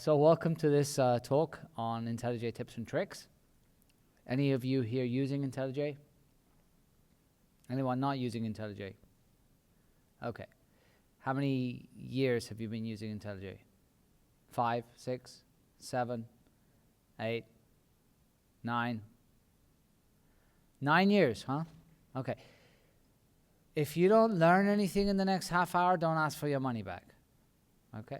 So welcome to this talk on IntelliJ tips and tricks. Any of you here using IntelliJ? Anyone not using IntelliJ? Okay. How many years have you been using IntelliJ? 5, 6, 7, 8, 9? 9 years, huh? Okay. If you don't learn anything in the next half hour, don't ask for your money back. Okay?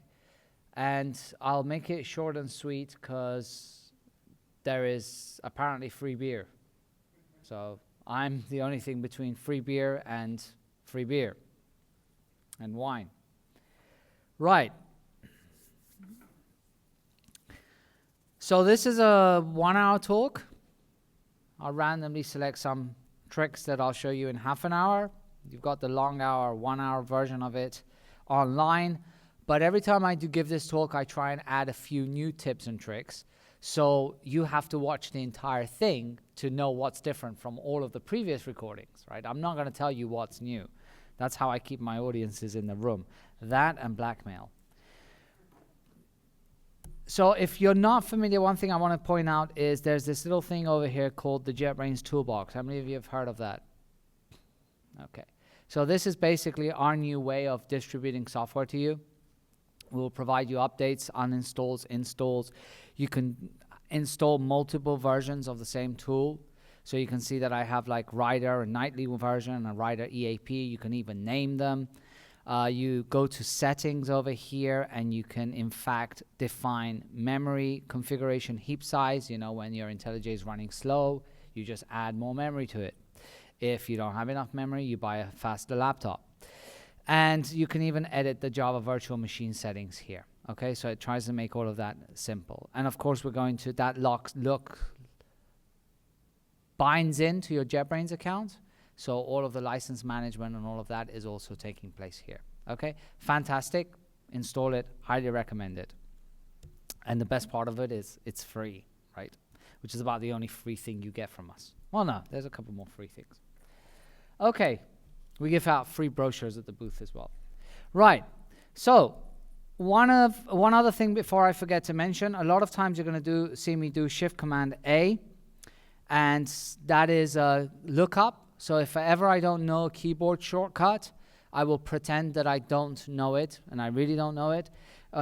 And I'll make it short and sweet because there is apparently free beer. So I'm the only thing between free beer and wine. Right. So this is a 1-hour talk. I'll randomly select some tricks that I'll show you in half an hour. You've got the long hour, 1-hour version of it online. But every time I do give this talk, I try and add a few new tips and tricks. So you have to watch the entire thing to know what's different from all of the previous recordings, right? I'm not going to tell you what's new. That's how I keep my audiences in the room. That and blackmail. So if you're not familiar, one thing I want to point out is there's this little thing over here called the JetBrains Toolbox. How many of you have heard of that? Okay. So this is basically our new way of distributing software to you. We'll provide you updates, uninstalls, installs. You can install multiple versions of the same tool. So you can see that I have like Rider, a nightly version, and a Rider EAP. You can even name them. You go to settings over here, and you can, in fact, define memory configuration, heap size. You know, when your IntelliJ is running slow, you just add more memory to it. If you don't have enough memory, you buy a faster laptop. And you can even edit the Java virtual machine settings here. Okay, so it tries to make all of that simple. And of course, we're going to, that binds into your JetBrains account. So all of the license management and all of that is also taking place here. Okay, fantastic. Install it, highly recommend it. And the best part of it is it's free, right? Which is about the only free thing you get from us. Well, no, there's a couple more free things. Okay. We give out free brochures at the booth as well. Right. So one other thing before I forget to mention, a lot of times you're going to see me do Shift Command A, and that is a lookup. So if ever I don't know a keyboard shortcut, I will pretend that I don't know it, and I really don't know it.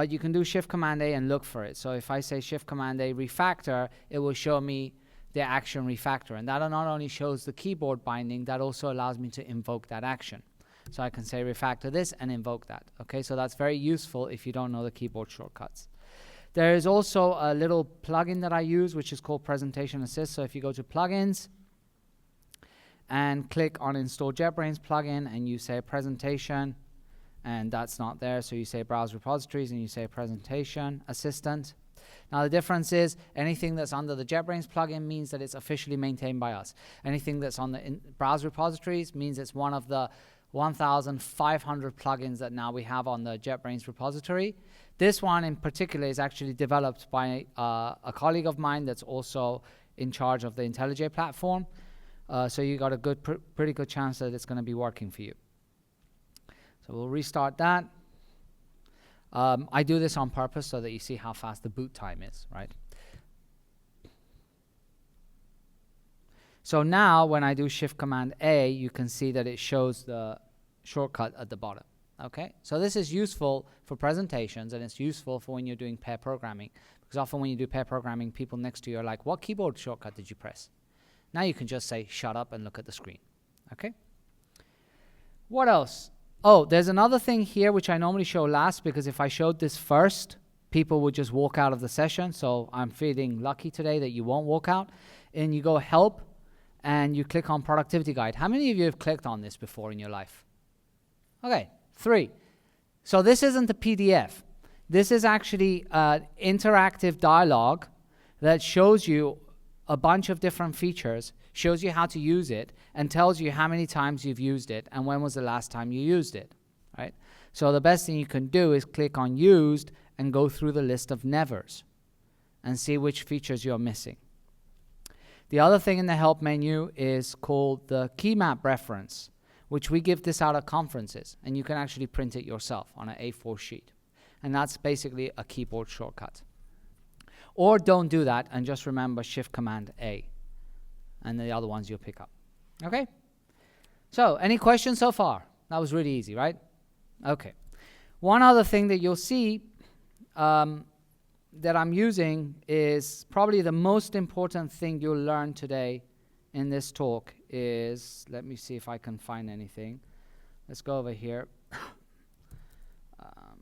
You can do Shift Command A and look for it. So if I say Shift Command A refactor, it will show me the action refactor, and that not only shows the keyboard binding, that also allows me to invoke that action. So I can say refactor this and invoke that. Okay, so that's very useful if you don't know the keyboard shortcuts. There is also a little plugin that I use, which is called Presentation Assist. So if you go to plugins and click on Install JetBrains plugin, and you say presentation, and that's not there, so you say browse repositories and you say presentation assistant. Now the difference is anything that's under the JetBrains plugin means that it's officially maintained by us. Anything that's on the browse repositories means it's one of the 1,500 plugins that now we have on the JetBrains repository. This one in particular is actually developed by a colleague of mine that's also in charge of the IntelliJ platform. So you got a pretty good chance that it's going to be working for you. So we'll restart that. I do this on purpose so that you see how fast the boot time is, right? So now when I do Shift Command A, you can see that it shows the shortcut at the bottom. Okay, so this is useful for presentations, and it's useful for when you're doing pair programming, because often when you do pair programming, people next to you are like, what keyboard shortcut did you press? Now you can just say, shut up and look at the screen. Okay, what else? Oh, there's another thing here which I normally show last, because if I showed this first, people would just walk out of the session. So I'm feeling lucky today that you won't walk out. And you go Help, and you click on Productivity Guide. How many of you have clicked on this before in your life? Okay, 3. So this isn't a PDF. This is actually an interactive dialogue that shows you a bunch of different features, shows you how to use it, and tells you how many times you've used it and when was the last time you used it, right? So the best thing you can do is click on Used and go through the list of nevers and see which features you're missing. The other thing in the Help menu is called the key map reference, which we give this out at conferences, and you can actually print it yourself on an A4 sheet. And that's basically a keyboard shortcut. Or don't do that and just remember Shift Command A. And the other ones you'll pick up. Okay? So, any questions so far? That was really easy, right? Okay. One other thing that you'll see that I'm using is probably the most important thing you'll learn today in this talk is, let me see if I can find anything. Let's go over here.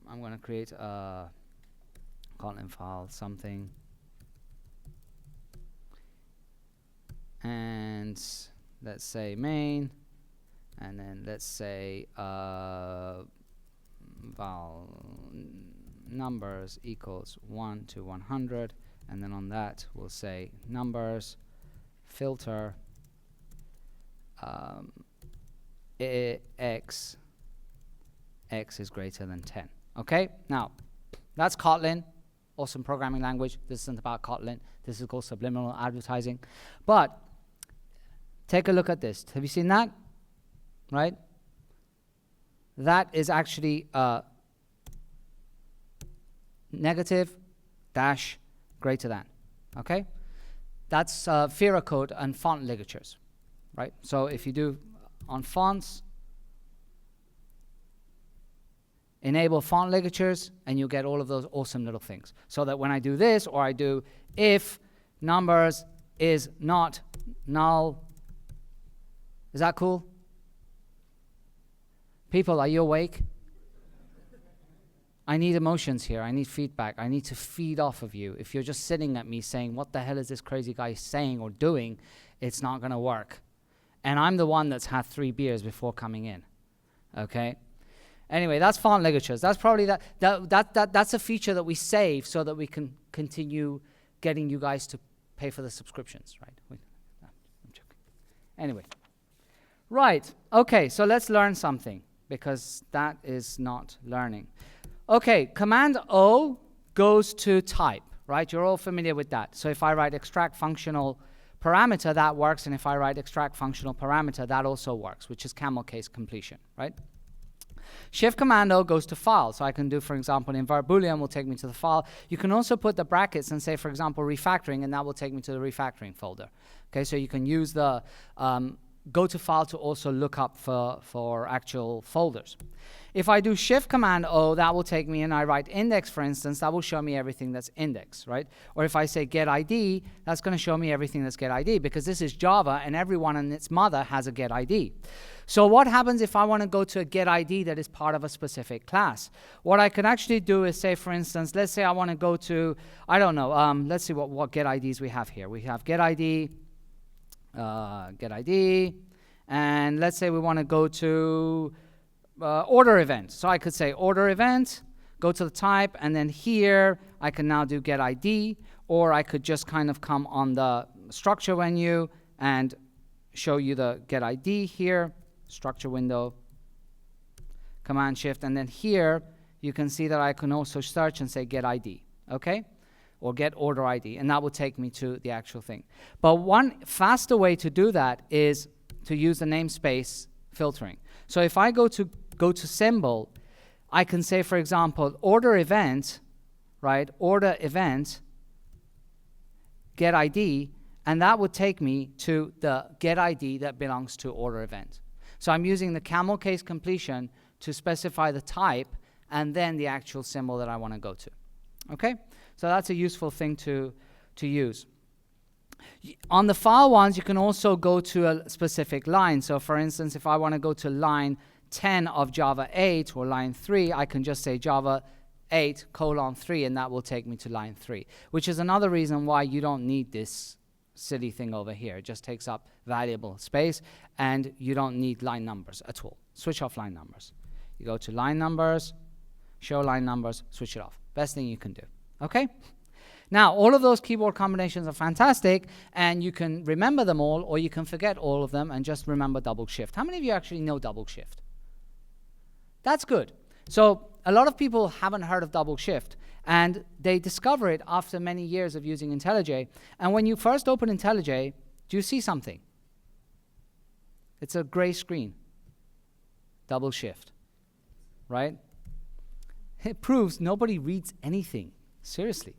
I'm going to create a Kotlin file, something. And let's say main. And then let's say val numbers equals 1 to 100. And then on that, we'll say numbers filter x is greater than 10. Okay, now that's Kotlin, awesome programming language. This isn't about Kotlin. This is called subliminal advertising. But take a look at this. Have you seen that? Right? That is actually negative dash greater than. Okay, that's Fira code and font ligatures. Right? So if you do on fonts, enable font ligatures, and you get all of those awesome little things. So that when I do this, or I do if numbers is not null, is that cool? People, are you awake? I need emotions here. I need feedback. I need to feed off of you. If you're just sitting at me saying, what the hell is this crazy guy saying or doing, it's not going to work. And I'm the one that's had 3 beers before coming in. Okay? Anyway, that's font ligatures. That's probably that's a feature that we save so that we can continue getting you guys to pay for the subscriptions, right? I'm joking. Anyway. Right. Okay, so let's learn something, because that is not learning. Okay, Command O goes to type, right? You're all familiar with that. So if I write extract functional parameter, that works, and if I write extract functional parameter, that also works, which is camel case completion, right? Shift Command O goes to file. So I can do, for example, invert Boolean will take me to the file. You can also put the brackets and say, for example, refactoring, and that will take me to the refactoring folder. Okay, so you can use the go to file to also look up for actual folders. If I do Shift Command O, that will take me, and I write index, for instance, that will show me everything that's index, right? Or if I say get ID, that's going to show me everything that's get ID, because this is Java, and everyone and its mother has a get ID. So what happens if I want to go to a get ID that is part of a specific class? What I can actually do is say, for instance, let's say I want to go to, I don't know, let's see what get IDs we have here. We have get ID, and let's say we want to go to order event. So I could say order event, go to the type, and then here I can now do get ID, or I could just kind of come on the structure menu and show you the get ID here, structure window, Command Shift, and then here you can see that I can also search and say get ID, okay? Or get order ID, and that will take me to the actual thing. But one faster way to do that is to use the namespace filtering. So if I go to symbol, I can say, for example, order event, right? Order event, get ID, and that would take me to the get ID that belongs to order event. So I'm using the camel case completion to specify the type and then the actual symbol that I want to go to. Okay? So that's a useful thing to use. On the file ones, you can also go to a specific line. So for instance, if I want to go to line 10 of Java 8 or line 3, I can just say Java 8:3, and that will take me to line 3, which is another reason why you don't need this silly thing over here. It just takes up valuable space, and you don't need line numbers at all. Switch off line numbers. You go to line numbers, show line numbers, switch it off. Best thing you can do. Okay? Now, all of those keyboard combinations are fantastic, and you can remember them all, or you can forget all of them and just remember double shift. How many of you actually know double shift? That's good. So a lot of people haven't heard of double shift, and they discover it after many years of using IntelliJ. And when you first open IntelliJ, do you see something? It's a gray screen. Double shift, right? It proves nobody reads anything. Seriously.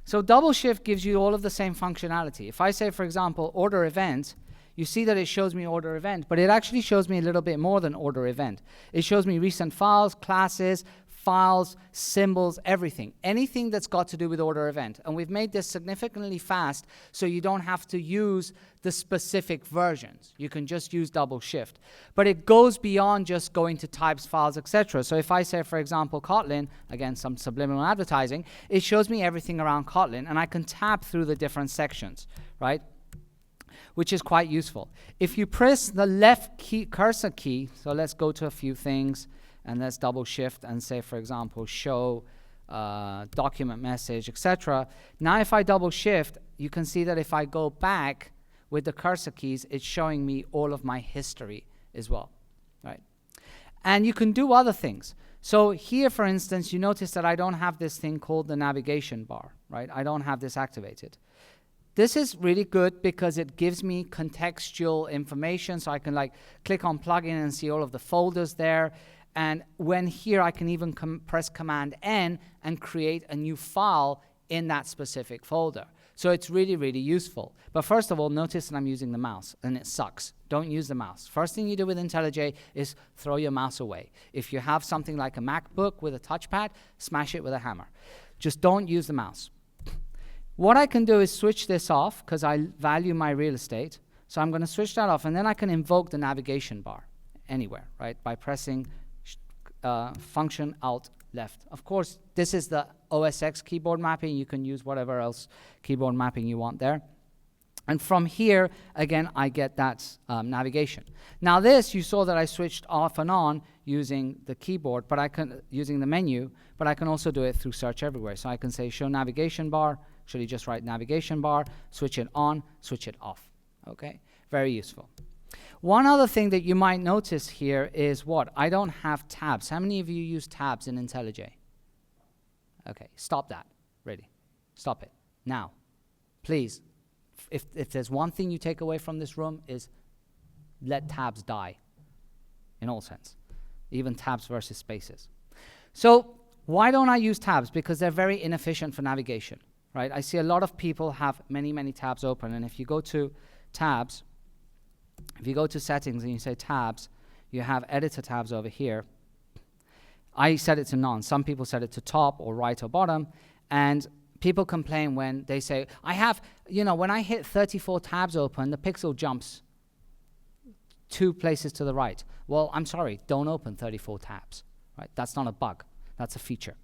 So double shift gives you all of the same functionality. If I say, for example, order event, you see that it shows me order event, but it actually shows me a little bit more than order event. It shows me recent files, classes, files, symbols, everything. Anything that's got to do with order event. And we've made this significantly fast so you don't have to use the specific versions. You can just use double shift. But it goes beyond just going to types, files, etc. So if I say, for example, Kotlin, again, some subliminal advertising, it shows me everything around Kotlin, and I can tab through the different sections, right? Which is quite useful. If you press the left key, cursor key, so let's go to a few things, and let's double shift and say, for example, show document message, etc. Now if I double shift, you can see that if I go back with the cursor keys, it's showing me all of my history as well, right? And you can do other things. So here, for instance, you notice that I don't have this thing called the navigation bar, right? I don't have this activated. This is really good because it gives me contextual information, so I can like click on plugin and see all of the folders there. And when here, I can even press Command N and create a new file in that specific folder. So it's really, really useful. But first of all, notice that I'm using the mouse, and it sucks. Don't use the mouse. First thing you do with IntelliJ is throw your mouse away. If you have something like a MacBook with a touchpad, smash it with a hammer. Just don't use the mouse. What I can do is switch this off, because I value my real estate. So I'm going to switch that off, and then I can invoke the navigation bar anywhere, right, by pressing function alt left. Of course, this is the OS X keyboard mapping. You can use whatever else keyboard mapping you want there. And from here, again, I get that navigation. Now this, you saw that I switched off and on using the keyboard, but I can, using the menu, but I can also do it through search everywhere. So I can say show navigation bar, actually just write navigation bar, switch it on, switch it off. Okay, very useful. One other thing that you might notice here is what? I don't have tabs. How many of you use tabs in IntelliJ? Okay, stop that. Ready? Stop it. Now, please, if there's one thing you take away from this room is let tabs die, in all sense, even tabs versus spaces. So why don't I use tabs? Because they're very inefficient for navigation, right? I see a lot of people have many, many tabs open, and if you go to tabs, if you go to settings and you say tabs, you have editor tabs over here. I set it to none. Some people set it to top or right or bottom. And people complain when they say, I have, you know, when I hit 34 tabs open, the pixel jumps 2 places to the right. Well, I'm sorry, don't open 34 tabs, right? That's not a bug. That's a feature.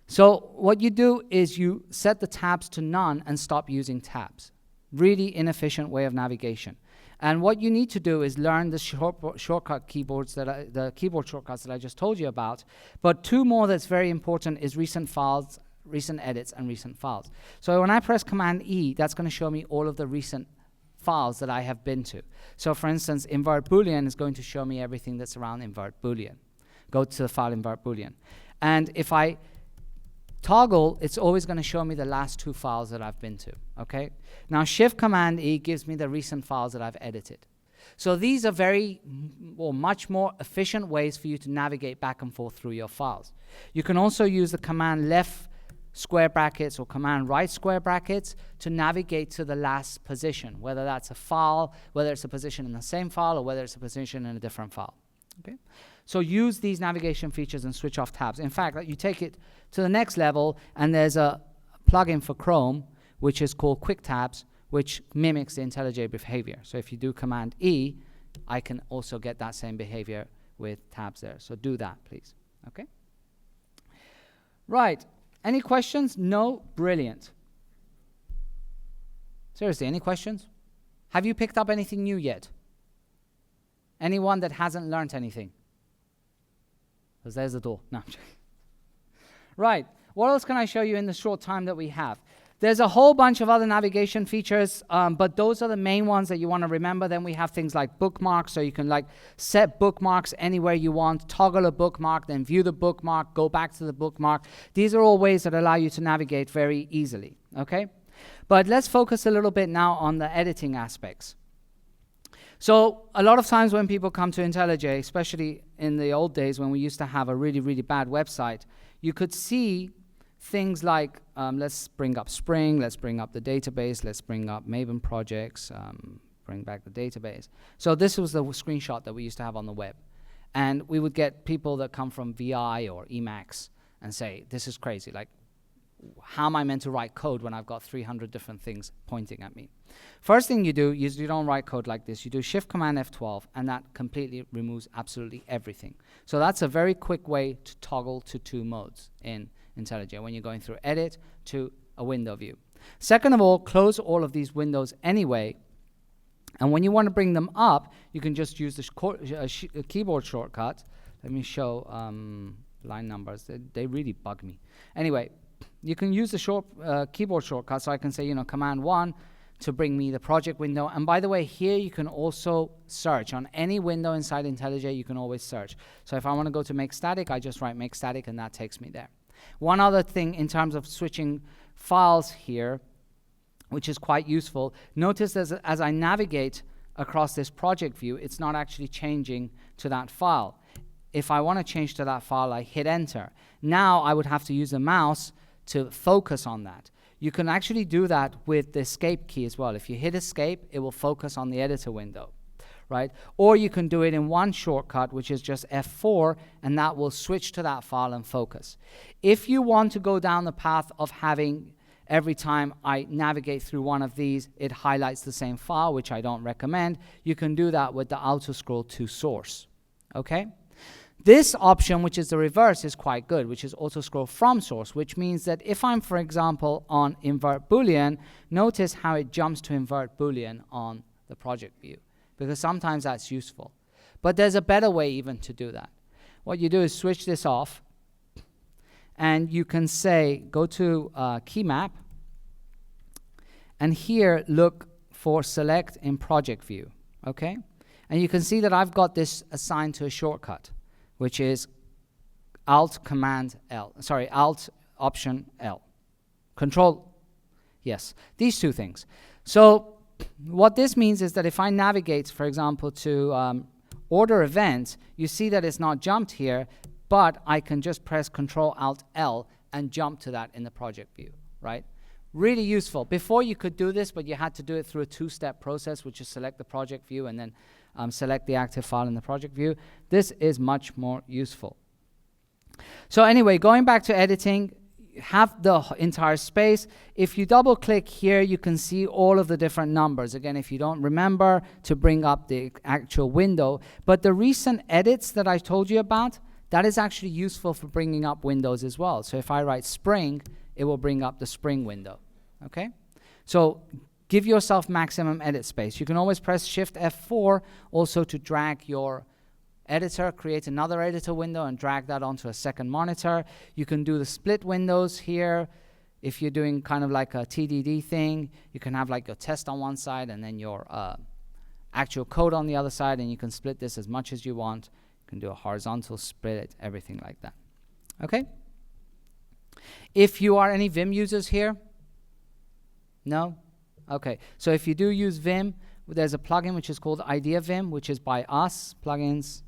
So what you do is you set the tabs to none and stop using tabs. Really inefficient way of navigation. And what you need to do is learn the shortcut keyboards, the keyboard shortcuts that I just told you about. But 2 more that's very important is recent files, recent edits, and recent files. So when I press Command E, that's going to show me all of the recent files that I have been to. So for instance, invert Boolean is going to show me everything that's around invert Boolean. Go to the file invert Boolean. And if I toggle, it's always going to show me the last 2 files that I've been to, okay? Now, Shift Command E gives me the recent files that I've edited. So these are very, or much more efficient ways for you to navigate back and forth through your files. You can also use the Command left square brackets or Command right square brackets to navigate to the last position, whether that's a file, whether it's a position in the same file, or whether it's a position in a different file, okay? So use these navigation features and switch off tabs. In fact, you take it to the next level, and there's a plugin for Chrome, which is called Quick Tabs, which mimics the IntelliJ behavior. So if you do Command E, I can also get that same behavior with tabs there. So do that, please. Okay? Right. Any questions? No? Brilliant. Seriously, any questions? Have you picked up anything new yet? Anyone that hasn't learned anything? Because there's the door. No, I'm joking. Right. What else can I show you in the short time that we have? There's a whole bunch of other navigation features, but those are the main ones that you want to remember. Then we have things like bookmarks, so you can like set bookmarks anywhere you want, toggle a bookmark, then view the bookmark, go back to the bookmark. These are all ways that allow you to navigate very easily, okay? But let's focus a little bit now on the editing aspects. So a lot of times when people come to IntelliJ, especially in the old days when we used to have a really, really bad website, you could see things like, let's bring up Spring, let's bring up the database, let's bring up Maven projects, bring back the database. So this was the screenshot that we used to have on the web. And we would get people that come from VI or Emacs and say, this is crazy. Like, how am I meant to write code when I've got 300 different things pointing at me? First thing you do is you don't write code like this. You do Shift Command F12, and that completely removes absolutely everything. So that's a very quick way to toggle to 2 modes in IntelliJ when you're going through Edit to a window view. Second of all, close all of these windows anyway. And when you want to bring them up, you can just use the keyboard shortcut. Let me show line numbers. They really bug me. Anyway, you can use the keyboard shortcut, so I can say, you know, Command 1 to bring me the project window. And by the way, here you can also search. On any window inside IntelliJ, you can always search. So if I want to go to make static, I just write make static, and that takes me there. One other thing in terms of switching files here, which is quite useful, notice as I navigate across this project view, it's not actually changing to that file. If I want to change to that file, I hit enter. Now I would have to use the mouse to focus on that. You can actually do that with the escape key as well. If you hit escape, it will focus on the editor window, right? Or you can do it in one shortcut, which is just F4, and that will switch to that file and focus. If you want to go down the path of having every time I navigate through one of these, it highlights the same file, which I don't recommend, you can do that with the auto scroll to source, okay? This option, which is the reverse, is quite good, which is auto scroll from source, which means that if I'm, for example, on invert Boolean, notice how it jumps to invert Boolean on the project view, because sometimes that's useful. But there's a better way even to do that. What you do is switch this off, and you can say, go to key map, and here look for select in project view, okay? And you can see that I've got this assigned to a shortcut, which is Alt Option L. Control, yes, these 2 things. So what this means is that if I navigate, for example, to order event, you see that it's not jumped here, but I can just press Control Alt L and jump to that in the project view, right? Really useful. Before you could do this, but you had to do it through a 2-step process, which is select the project view and then select the active file in the project view. This is much more useful. So anyway, going back to editing, have the entire space. If you double click here, you can see all of the different numbers. Again, if you don't remember, to bring up the actual window. But the recent edits that I told you about, that is actually useful for bringing up windows as well. So if I write Spring, it will bring up the Spring window, okay? So give yourself maximum edit space. You can always press Shift F4 also to drag your editor, create another editor window and drag that onto a second monitor. You can do the split windows here. If you're doing kind of like a TDD thing, you can have like your test on one side and then your actual code on the other side, and you can split this as much as you want. You can do a horizontal split, everything like that, okay? If you are any Vim users here? No? Okay, so if you do use Vim, there's a plugin which is called Idea Vim, which is by us, plugins.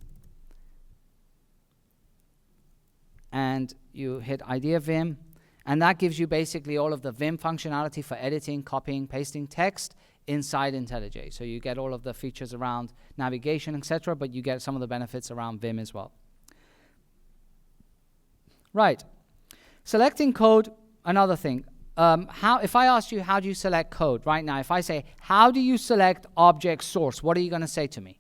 And you hit Idea Vim, and that gives you basically all of the Vim functionality for editing, copying, pasting text inside IntelliJ. So you get all of the features around navigation, etc., but you get some of the benefits around Vim as well. Right. Selecting code, another thing. If I asked you how do you select code right now, if I say how do you select object source, what are you going to say to me?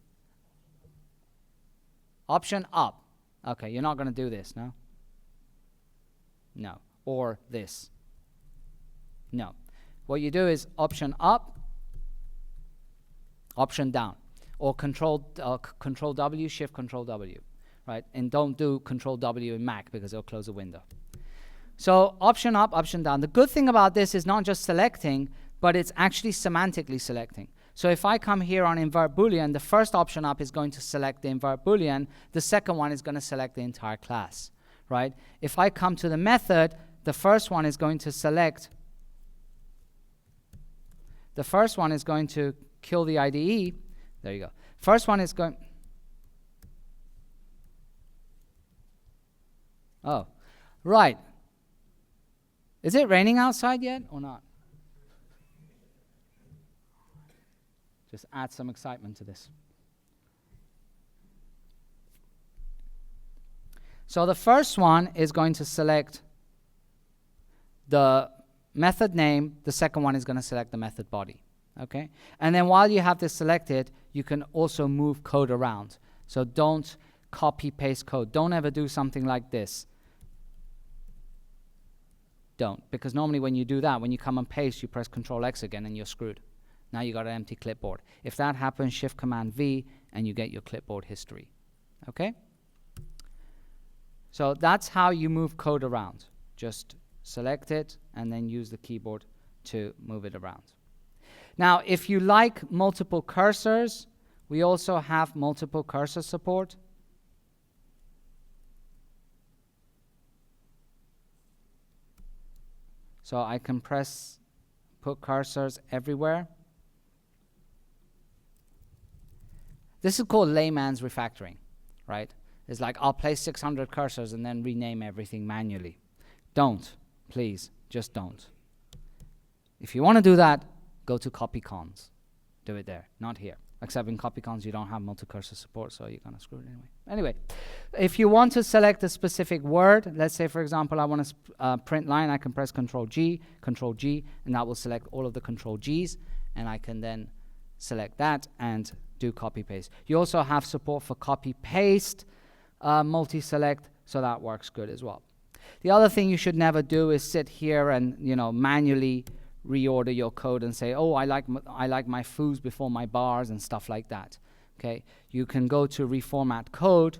Option up. Okay, you're not going to do this, no? No. Or this. No. What you do is option up, option down, or control W, shift control W, right? And don't do control W in Mac because it'll close a window. So option up, option down. The good thing about this is not just selecting, but it's actually semantically selecting. So if I come here on invert Boolean, the first option up is going to select the invert Boolean. The second one is going to select the entire class, right? If I come to the method, the first one is going to select. The first one is going to kill the IDE. There you go. First one is going. Oh, right. Is it raining outside yet or not? Just add some excitement to this. So the first one is going to select the method name. The second one is going to select the method body. Okay? And then while you have this selected, you can also move code around. So don't copy paste code. Don't ever do something like this. Don't. Because normally when you do that, when you come and paste, you press Control X again and you're screwed. Now you got an empty clipboard. If that happens, Shift Command V and you get your clipboard history. Okay? So that's how you move code around. Just select it and then use the keyboard to move it around. Now, if you like multiple cursors, we also have multiple cursor support. So I can put cursors everywhere. This is called layman's refactoring, right? It's like I'll place 600 cursors and then rename everything manually. Don't, please, just don't. If you want to do that, go to CopyCons. Do it there, not here. Except in CopyCons, you don't have multi-cursor support, so you're going to screw it anyway. Anyway, if you want to select a specific word, let's say, for example, I want to print line, I can press Control-G, Control-G, and that will select all of the Control-Gs, and I can then select that and do copy-paste. You also have support for copy-paste, multi-select, so that works good as well. The other thing you should never do is sit here and, manually reorder your code and say, oh, I like my foos before my bars and stuff like that. Okay, you can go to reformat code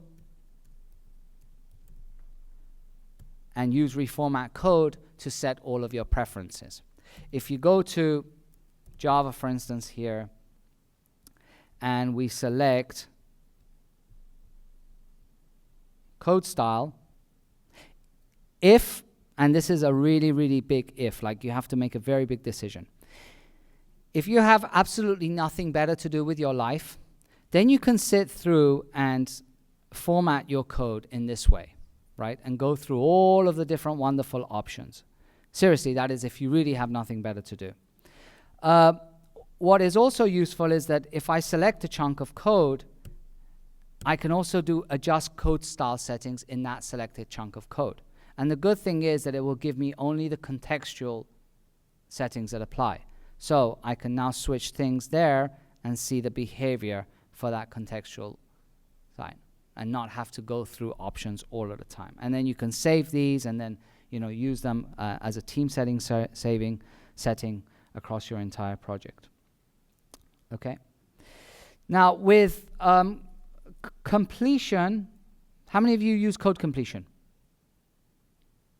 and use reformat code to set all of your preferences. If you go to Java, for instance, here, and we select code style, if, and this is a really, really big if, like you have to make a very big decision. If you have absolutely nothing better to do with your life, then you can sit through and format your code in this way, right? And go through all of the different wonderful options. Seriously, that is if you really have nothing better to do. What is also useful is that if I select a chunk of code, I can also do adjust code style settings in that selected chunk of code. And the good thing is that it will give me only the contextual settings that apply. So I can now switch things there and see the behavior for that contextual side and not have to go through options all of the time. And then you can save these and then use them as a team setting setting across your entire project. Okay. Now with completion, how many of you use code completion?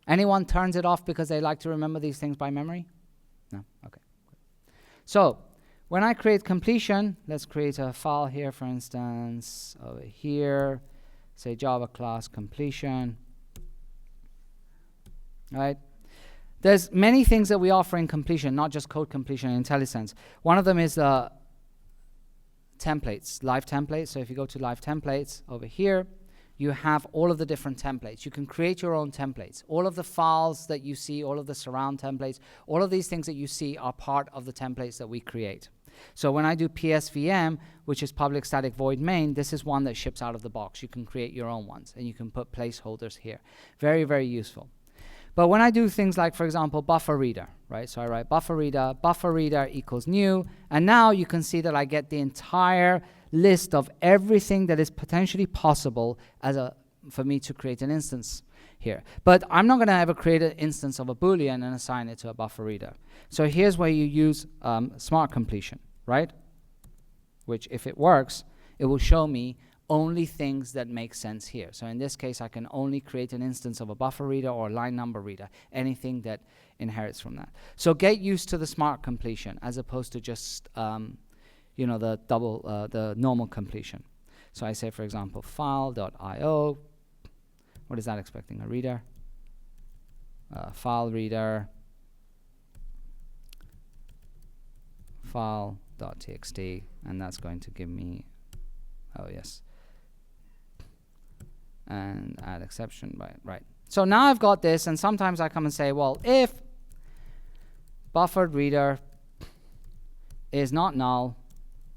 Anyone turns it off because they like to remember these things by memory? No? Okay. So when I create completion, let's create a file here, for instance, over here, say Java class completion. All right. There's many things that we offer in completion, not just code completion in IntelliSense. One of them is templates, live templates. So if you go to live templates over here, you have all of the different templates. You can create your own templates. All of the files that you see, all of the surround templates, all of these things that you see are part of the templates that we create. So when I do PSVM, which is public static void main, this is one that ships out of the box. You can create your own ones, and you can put placeholders here. Very, very useful. But when I do things like, for example, buffer reader, right? So I write buffer reader equals new, and now you can see that I get the entire list of everything that is potentially possible for me to create an instance here. But I'm not going to ever create an instance of a Boolean and assign it to a buffer reader. So here's where you use smart completion, right? Which, if it works, it will show me only things that make sense here. So in this case, I can only create an instance of a buffer reader or a line number reader, anything that inherits from that. So get used to the smart completion as opposed to just the normal completion. So I say, for example, file.io. What is that expecting? A reader? File reader. File.txt. And that's going to give me, oh yes. And add exception, right. So now I've got this, and sometimes I come and say, well, if buffered reader is not null.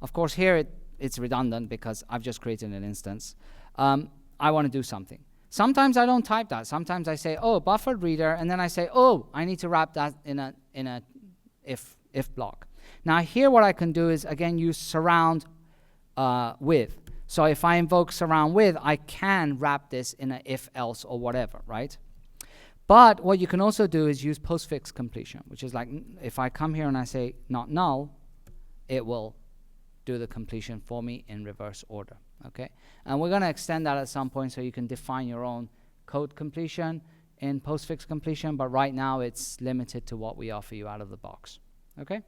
Of course, here it's redundant because I've just created an instance. I want to do something. Sometimes I don't type that. Sometimes I say, oh, buffered reader, and then I say, oh, I need to wrap that in a if block. Now here what I can do is, again, use surround with. So if I invoke surround with, I can wrap this in a if else or whatever, right? But what you can also do is use postfix completion, which is like if I come here and I say not null, it will do the completion for me in reverse order, okay? And we're going to extend that at some point so you can define your own code completion in postfix completion, but right now it's limited to what we offer you out of the box, okay?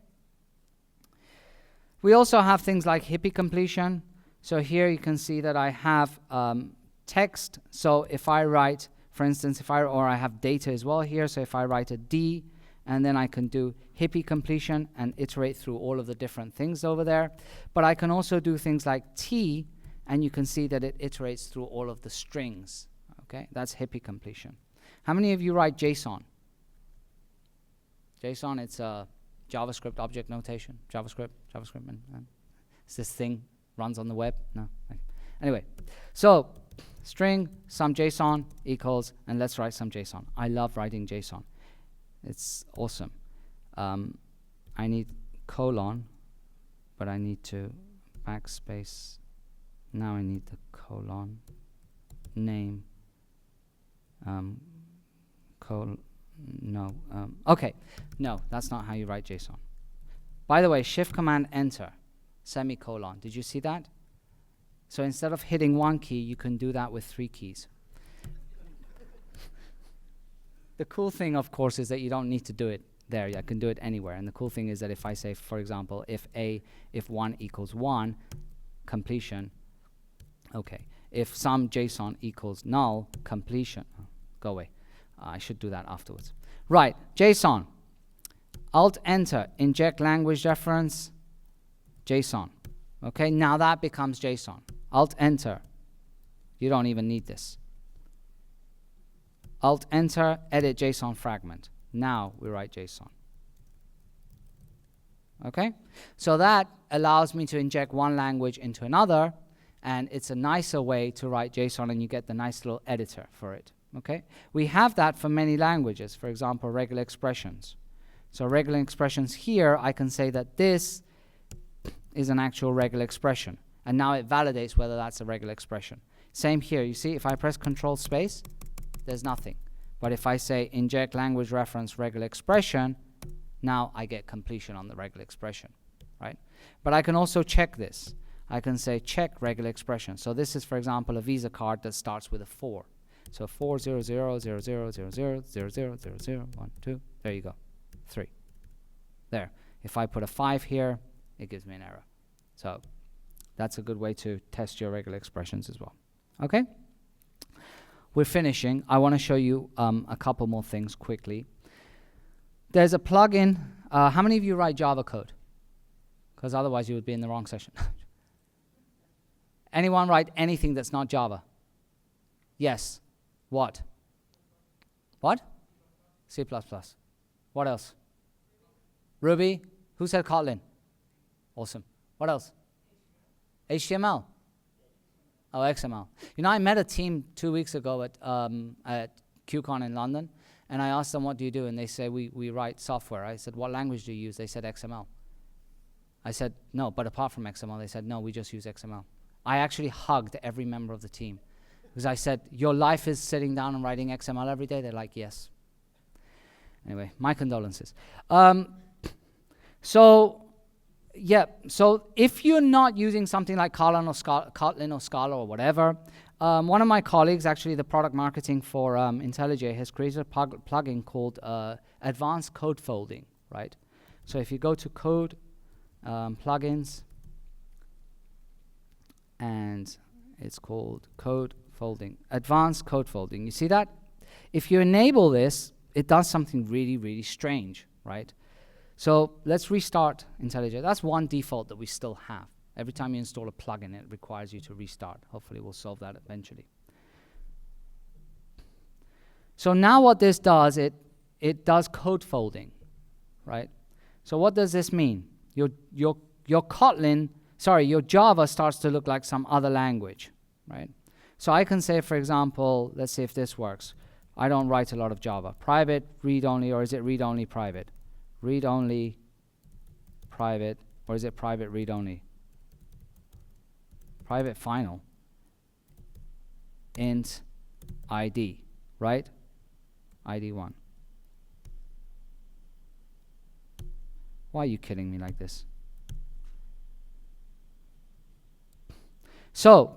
We also have things like Hippy completion. So here you can see that I have text. So if I write, for instance, or I have data as well here. So if I write a D, and then I can do Hippy completion and iterate through all of the different things over there. But I can also do things like T, and you can see that it iterates through all of the strings. Okay, that's Hippy completion. How many of you write JSON? JSON, it's a JavaScript object notation. JavaScript, and it's this thing runs on the web. No. Okay. Anyway, so string some JSON equals, and let's write some JSON. I love writing JSON. It's awesome. I need colon, but I need to backspace. Now I need the colon name. Okay, no, that's not how you write JSON. By the way, shift command enter, semicolon. Did you see that? So instead of hitting one key, you can do that with 3 keys. The cool thing, of course, is that you don't need to do it there. I can do it anywhere. And the cool thing is that if I say, for example, if 1 equals 1, completion. Okay. If some JSON equals null, completion. Oh, go away. I should do that afterwards. Right. JSON. Alt-Enter. Inject language reference. JSON. Okay. Now that becomes JSON. Alt-Enter. You don't even need this. Alt-Enter, edit JSON fragment. Now we write JSON. Okay? So that allows me to inject one language into another, and it's a nicer way to write JSON, and you get the nice little editor for it. Okay? We have that for many languages. For example, regular expressions. So regular expressions here, I can say that this is an actual regular expression. And now it validates whether that's a regular expression. Same here. You see, if I press Control space, there's nothing. But if I say inject language reference regular expression, now I get completion on the regular expression, right? But I can also check this. I can say check regular expression. So this is, for example, a Visa card that starts with a 4. So 40000000000, 1, 2, there you go, 3. There. If I put a 5 here, it gives me an error. So that's a good way to test your regular expressions as well. Okay? We're finishing. I want to show you a couple more things quickly. There's a plugin. How many of you write Java code? Because otherwise you would be in the wrong session. Anyone write anything that's not Java? Yes. What? What? C++. What else? Ruby? Who said Kotlin? Awesome. What else? HTML? Oh, XML. You know, I met a team 2 weeks ago at QCon in London, and I asked them, what do you do? And they say, we write software. I said, what language do you use? They said XML. I said, no, but apart from XML, they said, no, we just use XML. I actually hugged every member of the team because I said, your life is sitting down and writing XML every day? They're like, yes. Anyway, my condolences. Yeah, so if you're not using something like Kotlin or Scala or whatever, one of my colleagues, actually the product marketing for IntelliJ, has created a plugin called Advanced Code Folding, right? So if you go to Code, Plugins, and it's called Code Folding, Advanced Code Folding. You see that? If you enable this, it does something really, really strange, right? So let's restart IntelliJ. That's one default that we still have. Every time you install a plugin, it requires you to restart. Hopefully we'll solve that eventually. So now what this does, it does code folding, right? So what does this mean? Your Kotlin, sorry, your Java starts to look like some other language, right? So I can say, for example, let's see if this works. I don't write a lot of Java. Private, read-only, or is it read-only, private? Read-only, private, or is it private, read-only? Private final. Int ID, right? ID1. Why are you kidding me like this? So,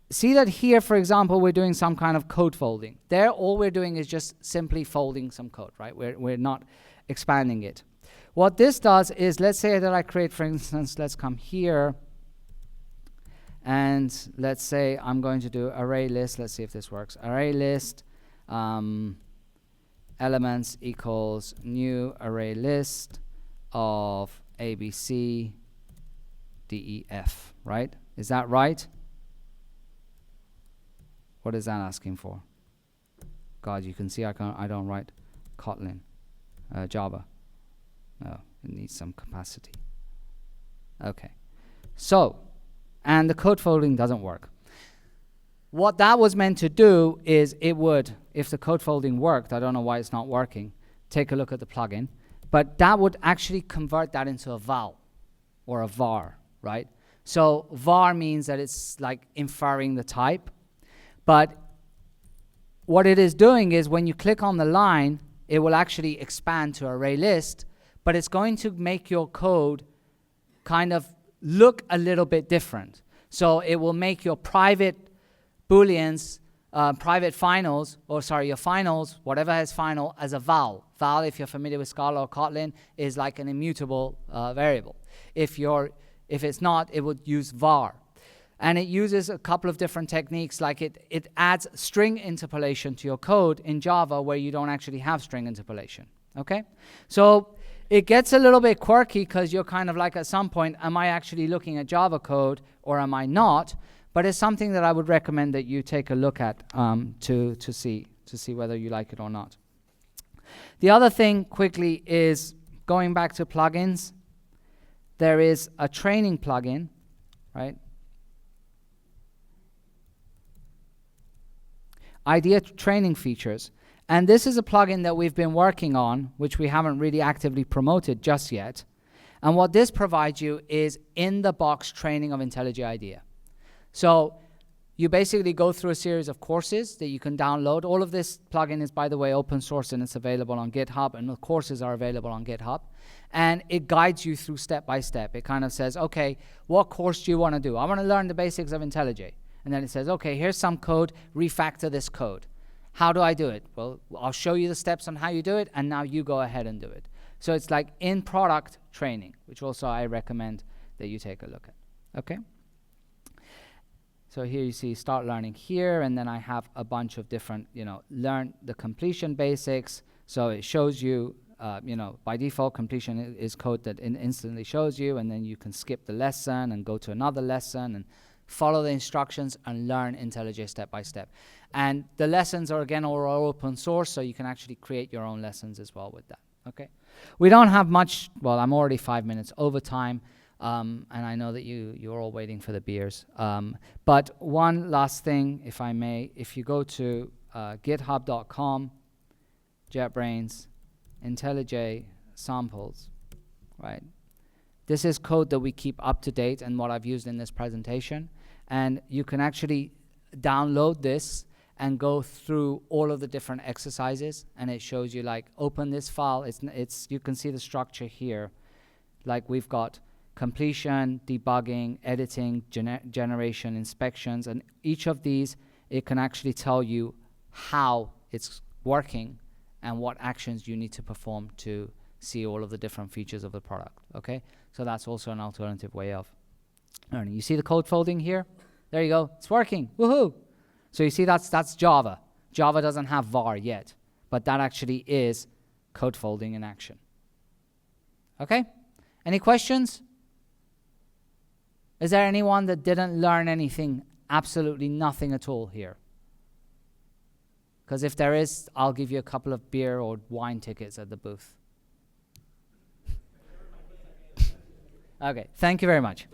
see that here, for example, we're doing some kind of code folding. There, all we're doing is just simply folding some code, right? We're not expanding it. What this does is, let's say that I create, for instance, let's come here, and let's say I'm going to do array list. Let's see if this works. Array list elements equals new array list of A, B, C, D, E, F, right? Is that right? What is that asking for? God, you can see I don't write Kotlin, Java. No, it needs some capacity. Okay. So, and the code folding doesn't work. What that was meant to do is it would, if the code folding worked, I don't know why it's not working, take a look at the plugin, but that would actually convert that into a val or a var, right? So var means that it's like inferring the type, but what it is doing is when you click on the line, it will actually expand to array list, but it's going to make your code kind of look a little bit different. So it will make your private booleans, private finals, or sorry, your finals, whatever has final, as a val. Val, if you're familiar with Scala or Kotlin, is like an immutable variable. If it's not, it would use var. And it uses a couple of different techniques, like it adds string interpolation to your code in Java where you don't actually have string interpolation, okay? So it gets a little bit quirky because you're kind of like, at some point, am I actually looking at Java code or am I not? But it's something that I would recommend that you take a look at to see whether you like it or not. The other thing quickly is going back to plugins. There is a training plugin, right? Idea training features. And this is a plugin that we've been working on, which we haven't really actively promoted just yet. And what this provides you is in-the-box training of IntelliJ IDEA. So you basically go through a series of courses that you can download. All of this plugin is, by the way, open source, and it's available on GitHub, and the courses are available on GitHub. And it guides you through step by step. It kind of says, okay, what course do you want to do? I want to learn the basics of IntelliJ. And then it says, okay, here's some code, refactor this code. How do I do it? Well, I'll show you the steps on how you do it, and now you go ahead and do it. So it's like in-product training, which also I recommend that you take a look at. Okay? So here you see start learning here, and then I have a bunch of different, learn the completion basics. So it shows you, by default, completion is code that instantly shows you, and then you can skip the lesson and go to another lesson and follow the instructions and learn IntelliJ step by step. And the lessons are, again, all open source, so you can actually create your own lessons as well with that. Okay? We don't have much. Well, I'm already 5 minutes over time. And I know that you're all waiting for the beers. But one last thing, if I may, if you go to github.com, JetBrains, IntelliJ samples, right? This is code that we keep up to date and what I've used in this presentation. And you can actually download this and go through all of the different exercises. And it shows you, like, open this file. You can see the structure here. Like, we've got completion, debugging, editing, generation, inspections, and each of these, it can actually tell you how it's working and what actions you need to perform to see all of the different features of the product, okay? So that's also an alternative way of learning. You see the code folding here? There you go, it's working, woohoo! So you see that's Java. Java doesn't have var yet, but that actually is code folding in action. Okay? Any questions? Is there anyone that didn't learn anything, absolutely nothing at all here? Because if there is, I'll give you a couple of beer or wine tickets at the booth. Okay, thank you very much.